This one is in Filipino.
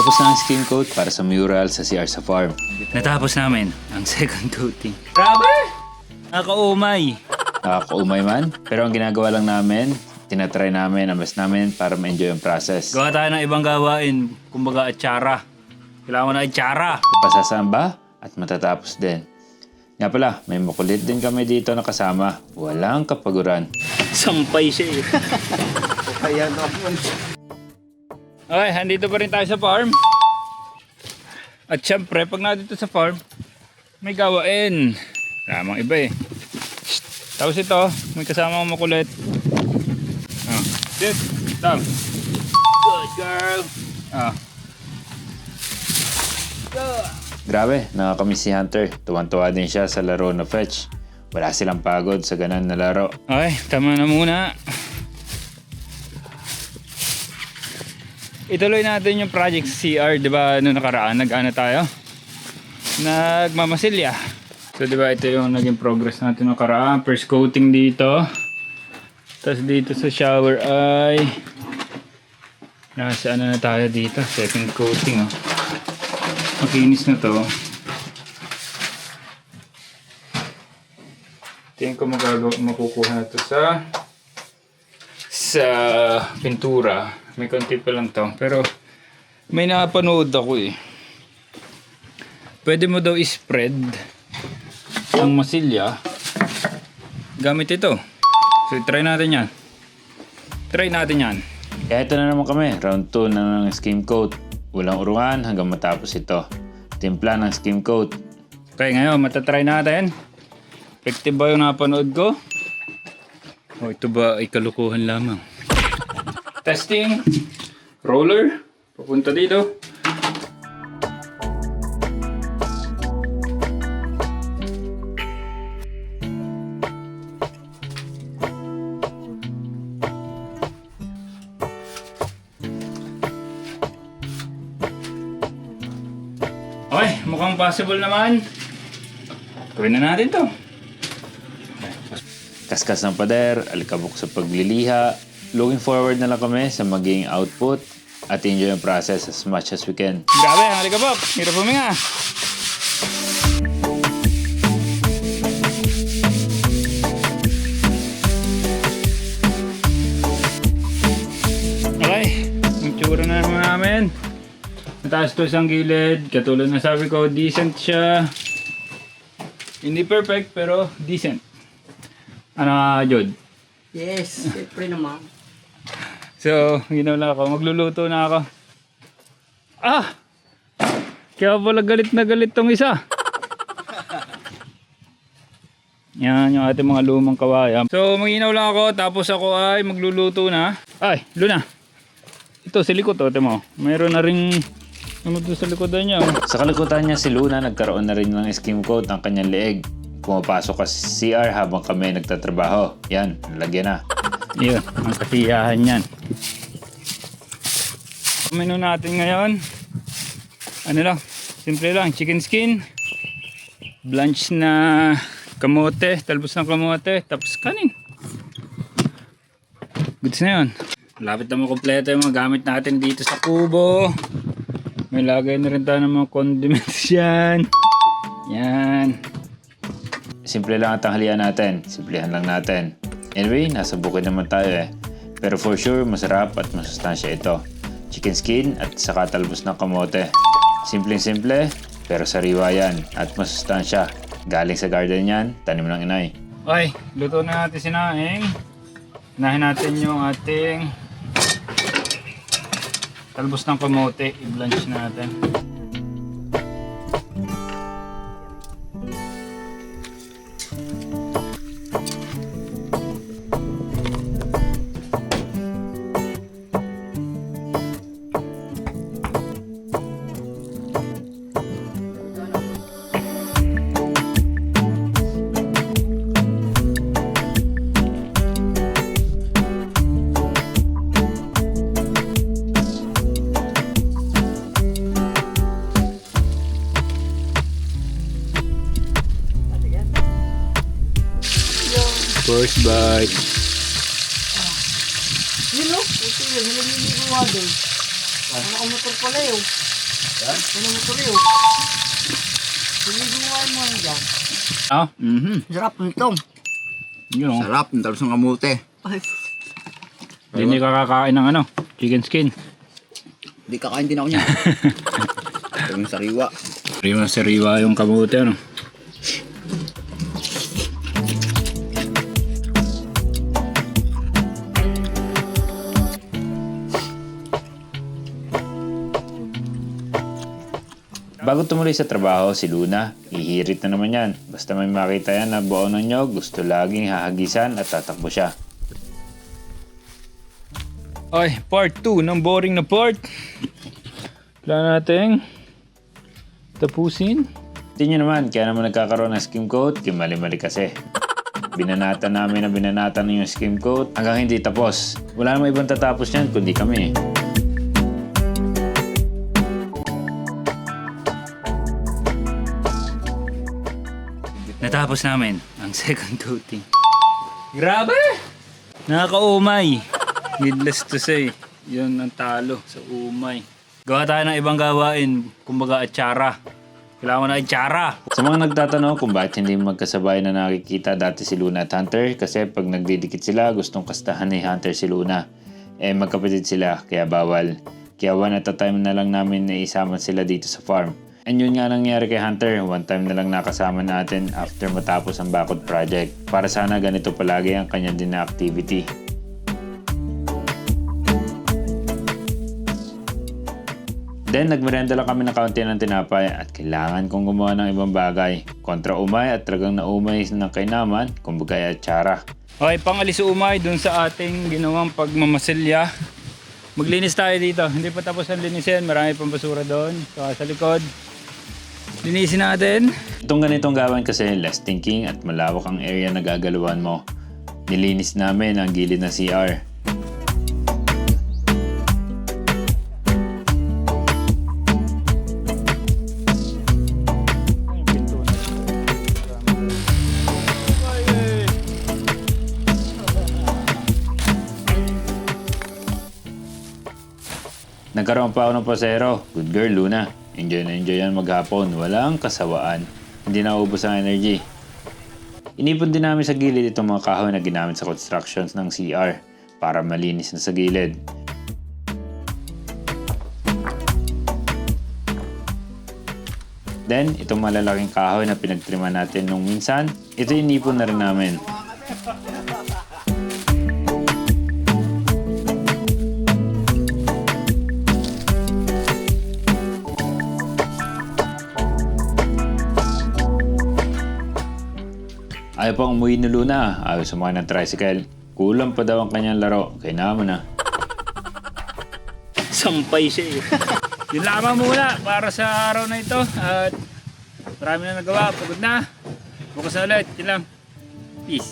Tapos na ang skim coat para sa mural sa CR sa farm. Natapos namin ang second coating. Rubber! Nakaumay. Nakakaumay man, pero ang ginagawa lang namin, tinatry namin, ambas namin para ma-enjoy ang process. Gawa tayo ng ibang gawain. Kumbaga atsara. Kailangan mo na atsara. Pasasamba at matatapos din. Nga pala, may makulit din kami dito na kasama. Walang kapaguran. Sampay siya eh. Kaya naman. Okay, andito pa rin tayo sa farm. At syempre, pag nandito sa farm, may gawain. Ramang iba eh. Tapos ito, may kasama akong makulit. Oh, sit, down. Good girl. Ah. Grabe, nakakamiss si Hunter. Tuwan-tuwa din siya sa laro na fetch. Wala silang pagod sa ganun na laro. Okay, tama na muna. Ituloy natin yung project CR, di ba? Noong nakaraan, nag-ano tayo? Nagmamasilya. So, di ba, ito yung naging progress natin nakaraan. First coating dito. Tapos dito sa shower ay nasa ano na tayo dito. Second coating, oh. Makinis na to. Tingin ko makukuha na to sa pintura. May konti pa lang to. Pero may napanood ako eh. Pwede mo daw i-spread ang masilya gamit ito. So try natin yan. Try natin yan. Kaya ito na naman kami. Round 2 na ng skim coat. Walang urungan hanggang matapos ito. Timpla ng skim coat. Okay, ngayon matatry natin. Effective ba yung napanood ko? O ito ba ay kalukuhan lamang? Testing. Roller. Papunta dito. Okay, mukhang possible naman. Gawin na natin to. Kaskas ng pader, alikabok sa pagliliha. Looking forward na lang kami sa maging output at enjoy ang process as much as we can. Grabe, ang alikabok. Hirap huminga. Okay, ang tsura na naman namin. Mataas to isang gilid. Katulad na sabi ko, decent siya. Hindi perfect, pero decent. Ano, Jod? Yes, siyempre naman. So, ginawa ako. Magluluto na ako. Ah! Kaya pala galit na galit tong isa. Yan yung ating mga lumang kawayan. So, maginaw lang ako. Tapos ako ay magluluto na. Ay, Luna. Ito, sa likod. O, mo. Mayroon na rin ano doon sa likodan niya. Oh. Sa kalikutan niya si Luna nagkaroon na rin ng skim coat ang kanyang leeg. Pumapasok ka sa CR habang kami nagtatrabaho. Yan, nalagyan na. Yun, ang kasiyahan yan. Menu natin ngayon. Ano lang, simple lang. Chicken skin. Blanch na kamote. Talbos ng kamote. Tapos kanin. Goods na yun. Lapit na makompleto yung mga gamit natin dito sa kubo. May lagay na rin tayo ng mga condiments yan. Yan. Simple lang ang tanghalian natin. Simplehan lang natin. Anyway, nasa bukid naman tayo eh. Pero for sure, masarap at masustansya ito. Chicken skin at saka talbos ng kamote. Simpleng-simple, pero sariwa yan at masustansya. Galing sa garden yan, tanim ng inay. Okay, luto na natin si Naeng. Unahin natin yung ating talbos ng kamote. I-blanch natin. First bite. You know, ito yun, nililigo nga doon. Ano ka motor pala yun? Ano motor yun? Siniguan mo yan dyan. Ah, Sarap nito. Yun o. Sarap, ang talos ng kamote. Ay, Hindi ka kakain ng ano, chicken skin. Hindi kakain din ako niya. Yung sariwa. Sariwa yung kamote ano. Bago tumuloy sa trabaho si Luna, hihirit na naman yan. Basta may makita yan na buo ng nyog, gusto laging hahagisan at tatakbo siya. Ay, part 2 ng boring na part. Kailangan natin tapusin. Tingnan nyo naman, kaya naman nagkakaroon ng skim coat, kimali-mali kasi. Binanatan namin na binanatan yung skim coat hanggang hindi tapos. Wala namang ibang tatapos yan kundi kami. Natapos namin ang second coating. Grabe! Nakaka-umay. Needless to say, yun ang talo sa umay. Gawa tayo ng ibang gawain, kumbaga atsara. Kailangan mo na atsara. Sa mga nagtatanong kung bakit hindi magkasabay na nakikita dati si Luna at Hunter, kasi pag nagdidikit sila, gustong kastahan ni Hunter si Luna. Magkapatid sila, kaya bawal. Kaya one at a time na lang namin naisama sila dito sa farm. And yun nga nangyari kay Hunter, one time na lang nakasama natin after matapos ang bakod project. Para sana ganito palagi ang kanya din na activity. Then nagmerenda lang kami ng kaunti ng tinapay at kailangan kong gumawa ng ibang bagay. Kontra umay at talagang naumay ng kainaman, kumbaga ay atsara. Okay, pangalis umay dun sa ating ginawang pagmamasilya. Maglinis tayo dito. Hindi pa tapos ang linisin. Marami pang basura doon. Saka sa likod. Linisin natin. Itong ganitong gawin kasi less thinking at malawak ang area na gagalawan mo. Nilinis namin ang gilid ng CR. Nagkaroon pa ako ng pasero. Good girl, Luna. Enjoy na enjoy yan maghapon. Walang kasawaan. Hindi naubos ang energy. Inipon din namin sa gilid itong mga kahoy na ginamit sa constructions ng CR para malinis na sa gilid. Then, itong malalaking kahoy na pinagtriman natin nung minsan, ito inipon na rin namin. Ayaw pang umuwi ni Luna, ayaw sumakay ng tricycle. Kulang pa daw ang kanyang laro, kaya naman na. Sampay siya eh. Yun lamang muna para sa araw na ito. At marami na nagawa. Pagod na. Bukas na ulit. Yun lang. Peace.